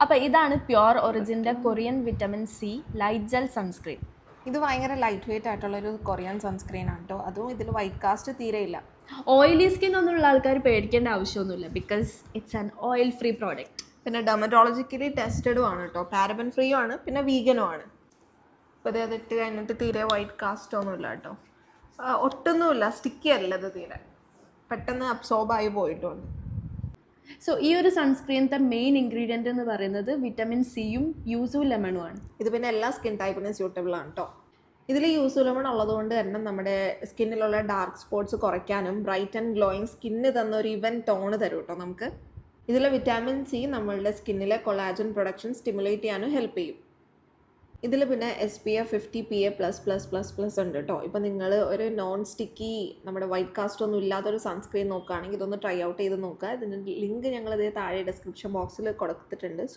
അപ്പോൾ ഇതാണ് പ്യുർ ഒറിജിൻ്റെ Korean vitamin C light gel sunscreen. ഇത് ഭയങ്കര ലൈറ്റ് വെയിറ്റ് ആയിട്ടുള്ളൊരു കൊറിയൻ സൺസ്ക്രീൻ ആണ് കേട്ടോ. അതും ഇതിൽ വൈറ്റ് കാസ്റ്റ് തീരെയില്ല. ഓയിലി സ്കിൻ ഒന്നുള്ള ആൾക്കാർ പേടിക്കേണ്ട ആവശ്യമൊന്നുമില്ല, because it's an oil free product. പിന്നെ ഡെർമറ്റോളജിക്കലി ടെസ്റ്റഡും ആണ് കേട്ടോ, പാരബൻ ഫ്രീയും ആണ്, പിന്നെ വീഗനും ആണ്. അപ്പോൾ അത് ഇട്ട് കഴിഞ്ഞിട്ട് തീരെ വൈറ്റ് കാസ്റ്റ് ഒന്നുമില്ല കേട്ടോ, ഒട്ടൊന്നുമില്ല, സ്റ്റിക്കി അല്ല ഇത്, തീരെ പെട്ടെന്ന് അബ്സോർബായി പോയിട്ടുണ്ട്. സോ ഈ ഒരു സൺസ്ക്രീനത്തെ മെയിൻ ഇൻഗ്രീഡിയൻ്റ് എന്ന് പറയുന്നത് വിറ്റമിൻ സിയും യൂസു ലെമണും ആണ്. ഇത് പിന്നെ എല്ലാ സ്കിൻ ടൈപ്പിനും സ്യൂട്ടബിൾ ആണ് കേട്ടോ. ഇതിൽ യൂസു ലെമൺ ഉള്ളതുകൊണ്ട് തന്നെ നമ്മുടെ സ്കിന്നിലുള്ള ഡാർക്ക് സ്പോട്ട്സ് കുറയ്ക്കാനും ബ്രൈറ്റ് ആൻഡ് ഗ്ലോയിങ് സ്കിന്ന് തന്നൊരു ഇവൻ ടോണ് തരും കേട്ടോ നമുക്ക്. ഇതിലെ വിറ്റാമിൻ സി നമ്മളുടെ സ്കിന്നിലെ കൊളാജൻ പ്രൊഡക്ഷൻ സ്റ്റിമുലേറ്റ് ചെയ്യാനും ഹെൽപ്പ് ചെയ്യും. ഇതിൽ പിന്നെ SPF 50 PA++++ ഉണ്ട് കേട്ടോ. ഇപ്പം നിങ്ങൾ ഒരു നോൺ സ്റ്റിക്കി നമ്മുടെ വൈറ്റ് കാസ്റ്റ് ഒന്നും ഇല്ലാത്തൊരു സൺസ്ക്രീൻ നോക്കുകയാണെങ്കിൽ ഇതൊന്ന് ട്രൈ ഔട്ട് ചെയ്ത് നോക്കുക. ഇതിൻ്റെ ലിങ്ക് ഞങ്ങളിതേ താഴെ ഡിസ്ക്രിപ്ഷൻ ബോക്സിൽ കൊടുത്തിട്ടുണ്ട്.